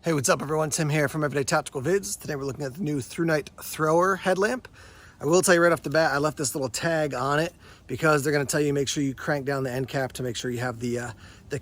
Hey, what's up everyone? Tim here from Everyday Tactical Vids. Today we're looking at the new Thrunite thrower headlamp. I will tell you right off the bat, I left this little tag on it because they're going to tell you make sure you crank down the end cap to make sure you have the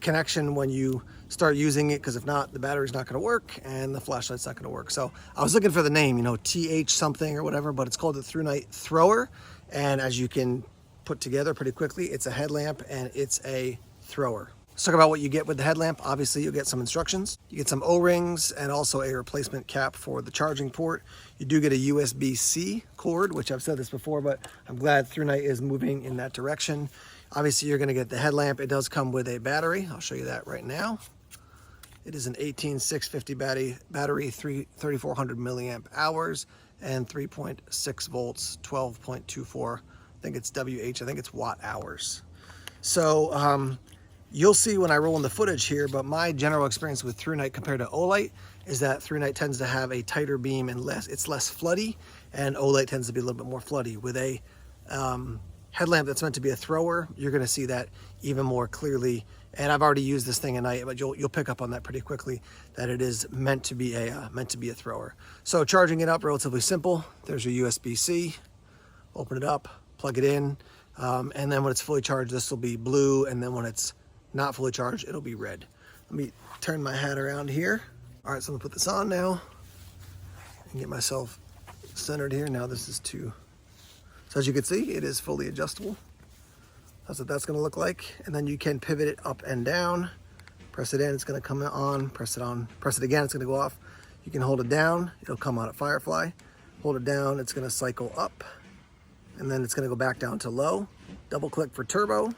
connection when you start using it, because if not, the battery's not going to work and the flashlight's not going to work. So I was looking for the name, TH something or whatever, but it's called the Thrunite thrower. And as you can put together pretty quickly, it's a headlamp and it's a thrower. Let's talk about what you get with the headlamp. Obviously, you'll get some instructions. You get some O-rings and also a replacement cap for the charging port. You do get a USB-C cord, which I've said this before, but I'm glad Thrunite is moving in that direction. Obviously, you're gonna get the headlamp. It does come with a battery. I'll show you that right now. It is an 18650 battery, 3400 milliamp hours, and 3.6 volts, 12.24. I think it's WH, I think it's watt hours. So, you'll see when I roll in the footage here, but my general experience with Thrunite compared to Olight is that Thrunite tends to have a tighter beam and it's less floody, and Olight tends to be a little bit more floody. With a headlamp that's meant to be a thrower, you're gonna see that even more clearly. And I've already used this thing at night, but you'll pick up on that pretty quickly, that it is meant to be a thrower. So charging it up, relatively simple. There's your USB-C, open it up, plug it in, and then when it's fully charged, this will be blue, and then when it's not fully charged, it'll be red. Let me turn my hat around here. All right, so I'm gonna put this on now and get myself centered here. Now this is so as you can see, it is fully adjustable. That's what that's gonna look like. And then you can pivot it up and down. Press it in, it's gonna come on, press it on, press it again, it's gonna go off. You can hold it down, it'll come on at Firefly. Hold it down, it's gonna cycle up, and then it's gonna go back down to low. Double click for turbo,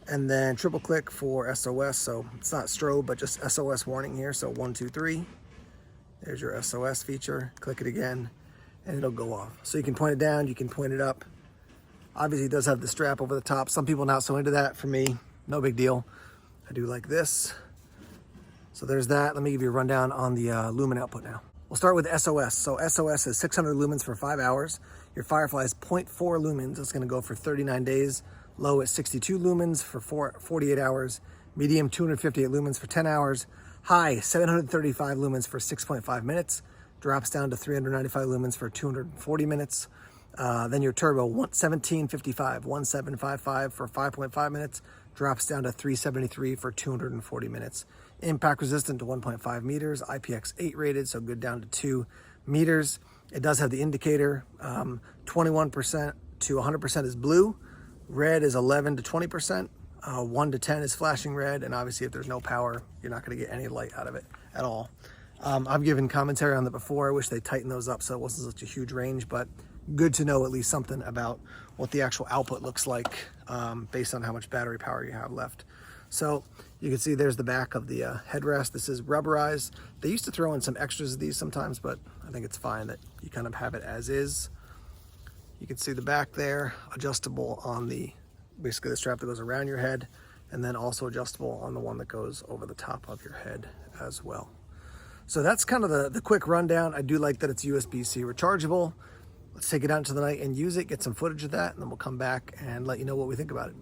and then triple click for SOS. So it's not strobe, but just SOS warning here. So 1, 2, 3. There's your SOS feature. Click it again and it'll go off. So you can point it down, you can point it up. Obviously it does have the strap over the top. Some people not so into that. For me, no big deal. I do like this. So there's that. Let me give you a rundown on the Lumen Output now. We'll start with SOS. So SOS is 600 lumens for 5 hours. Your Firefly is 0.4 lumens. It's gonna go for 39 days. Low at 62 lumens for 48 hours. Medium 258 lumens for 10 hours. High 735 lumens for 6.5 minutes. Drops down to 395 lumens for 240 minutes. Then your turbo 1755 for 5.5 minutes. Drops down to 373 for 240 minutes. Impact resistant to 1.5 meters. IPX8 rated, so good down to 2 meters. It does have the indicator. 21% to 100% is blue. Red is 11 to 20%, 1 to 10 is flashing red, and obviously if there's no power, you're not going to get any light out of it at all. I've given commentary on that before. I wish they tightened those up so it wasn't such a huge range, but good to know at least something about what the actual output looks like based on how much battery power you have left. So you can see there's the back of the headrest. This is rubberized. They used to throw in some extras of these sometimes, but I think it's fine that you kind of have it as is. You can see the back there, adjustable on basically the strap that goes around your head, and then also adjustable on the one that goes over the top of your head as well. So that's kind of the quick rundown. I do like that it's USB-C rechargeable. Let's take it out into the night and use it, get some footage of that, and then we'll come back and let you know what we think about it.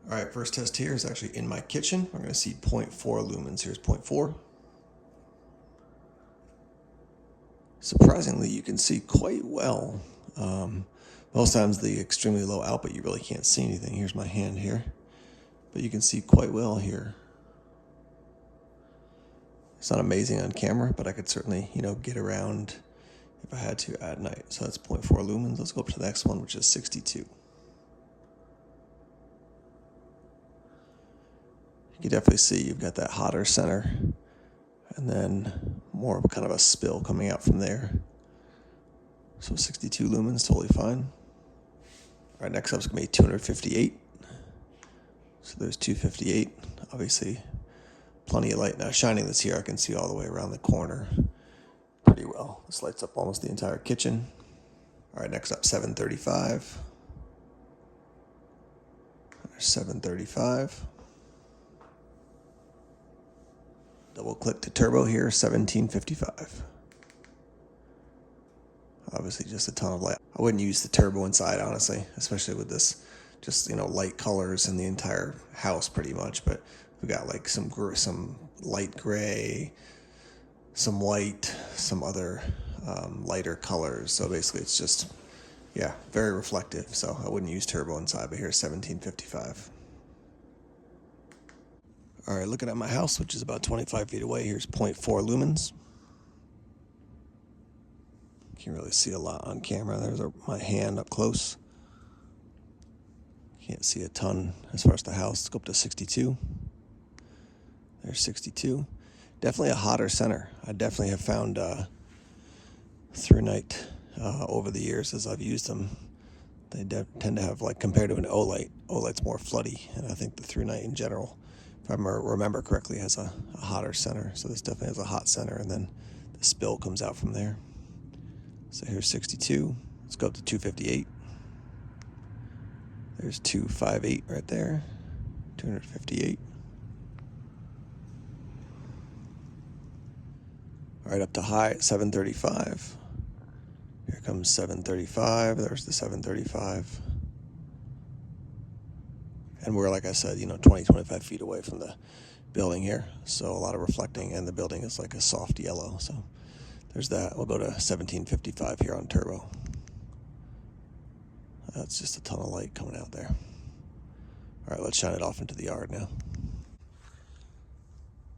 All right, first test here is actually in my kitchen. We're gonna see 0.4 lumens. Here's 0.4. Surprisingly, you can see quite well. Most times the extremely low output, you really can't see anything. Here's my hand here, but you can see quite well here. It's not amazing on camera, but I could certainly, get around if I had to at night. So that's 0.4 lumens. Let's go up to the next one, which is 62. You can definitely see you've got that hotter center, and then more of kind of a spill coming out from there. So 62 lumens, totally fine. All right, next up is gonna be 258. So there's 258, obviously plenty of light. Now shining this here, I can see all the way around the corner pretty well. This lights up almost the entire kitchen. All right, next up, 735. There's 735. Double click to turbo here, 1755. Obviously just a ton of light. I wouldn't use the turbo inside, honestly, especially with this just, light colors in the entire house pretty much. But we got like some light gray, some white, some other lighter colors. So basically it's just, yeah, very reflective. So I wouldn't use turbo inside, but here's 1755. All right, looking at my house, which is about 25 feet away, here's 0.4 lumens. Can't really see a lot on camera. There's my hand up close. Can't see a ton as far as the house. Let's go up to 62. There's 62. Definitely a hotter center. I definitely have found Thrunite over the years as I've used them. They tend to have, like, compared to an Olight, Olight's more floody, and I think the Thrunite in general, if I remember correctly, has a hotter center. So this definitely has a hot center, and then the spill comes out from there. So here's 62. Let's go up to 258. There's 258 right there. 258. All right, up to high at 735. Here comes 735. There's the 735. And we're, like I said, 20, 25 feet away from the building here. So a lot of reflecting, and the building is like a soft yellow. So there's that. We'll go to 1755 here on turbo. That's just a ton of light coming out there. All right, let's shine it off into the yard now. All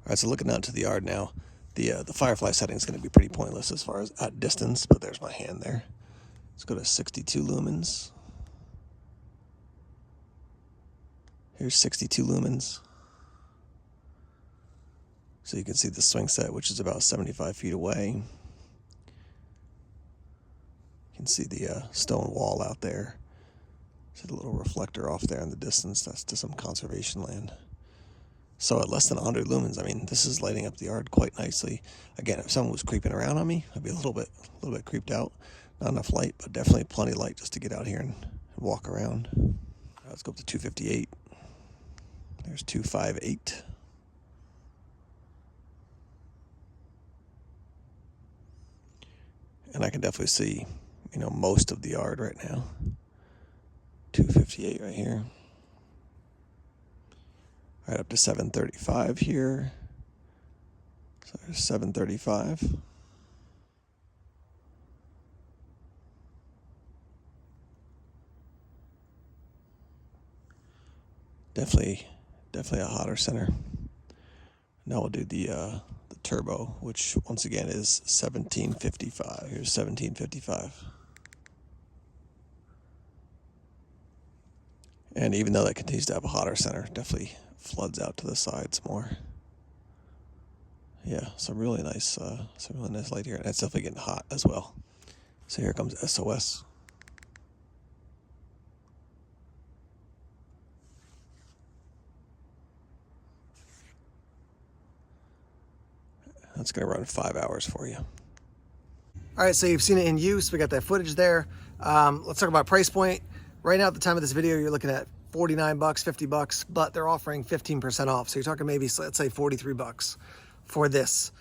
right, so looking out to the yard now, the Firefly setting is going to be pretty pointless as far as at distance, but there's my hand there. Let's go to 62 lumens. Here's 62 lumens. So you can see the swing set, which is about 75 feet away. You can see the stone wall out there. See the little reflector off there in the distance. That's to some conservation land. So at less than 100 lumens, I mean, this is lighting up the yard quite nicely. Again, if someone was creeping around on me, I'd be a little bit creeped out. Not enough light, but definitely plenty of light just to get out here and walk around. Let's go up to 258. There's 258. And I can definitely see, most of the yard right now. 258 right here. Right up to 735 here. So there's 735. Definitely a hotter center. Now we'll do the turbo, which once again is 1755. Here's 1755. And even though that continues to have a hotter center, definitely floods out to the sides more. Yeah, some really nice light here, and it's definitely getting hot as well. So here comes SOS. That's going to run 5 hours for you. All right, so you've seen it in use. We got that footage there. Let's talk about price point. Right now, at the time of this video, you're looking at $49, $50, but they're offering 15% off. So you're talking maybe, let's say, $43 for this.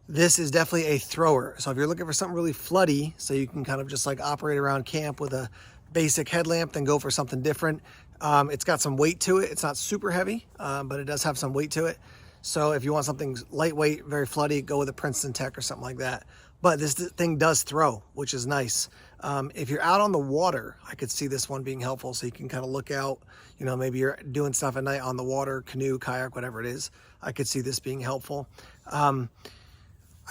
This is definitely a thrower. So if you're looking for something really floody, so you can kind of just like operate around camp with a basic headlamp, then go for something different. It's got some weight to it. It's not super heavy, but it does have some weight to it. So if you want something lightweight, very floody, go with a Princeton-Tech or something like that. But this thing does throw, which is nice. If you're out on the water, I could see this one being helpful. So you can kind of look out, maybe you're doing stuff at night on the water, canoe, kayak, whatever it is. I could see this being helpful. I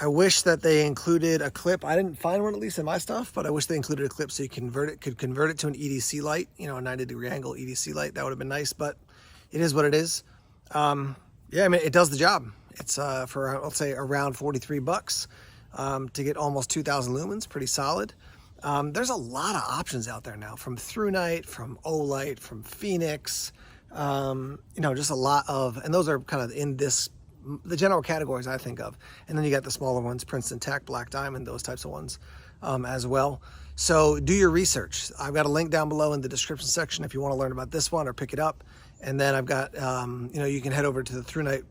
wish that they included a clip. I didn't find one, at least in my stuff, but I wish they included a clip so you could convert it to an EDC light, a 90-degree angle EDC light. That would have been nice, but it is what it is. Yeah, I mean, it does the job. It's for, let's say, around $43 to get almost 2,000 lumens, pretty solid. There's a lot of options out there now, from Thrunite, from Olight, from Phoenix, just a lot of, and those are kind of in the general categories I think of. And then you got the smaller ones, Princeton-Tech, Black Diamond, those types of ones as well. So do your research. I've got a link down below in the description section if you want to learn about this one or pick it up. And then I've got, you can head over to the Thrunite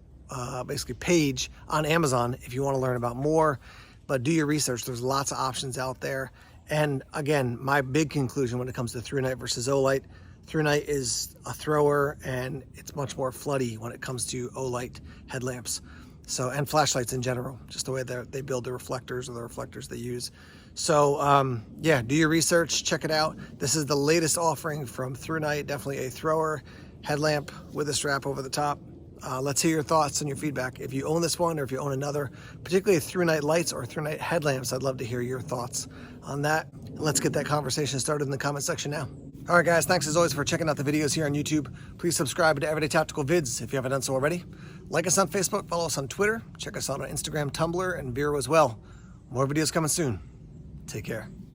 basically page on Amazon if you want to learn about more. But do your research. There's lots of options out there. And again, my big conclusion when it comes to Thrunite versus Olight, Thrunite is a thrower and it's much more floody when it comes to Olight headlamps. So, and flashlights in general, just the way that they build the reflectors or the reflectors they use. So yeah, do your research, check it out. This is the latest offering from Thrunite, definitely a thrower headlamp with a strap over the top. Let's hear your thoughts and your feedback. If you own this one or if you own another, particularly Thrunite lights or Thrunite headlamps, I'd love to hear your thoughts on that. Let's get that conversation started in the comment section now. All right, guys, thanks as always for checking out the videos here on YouTube. Please subscribe to Everyday Tactical Vids if you haven't done so already. Like us on Facebook, follow us on Twitter, check us out on Instagram, Tumblr, and Vero as well. More videos coming soon. Take care.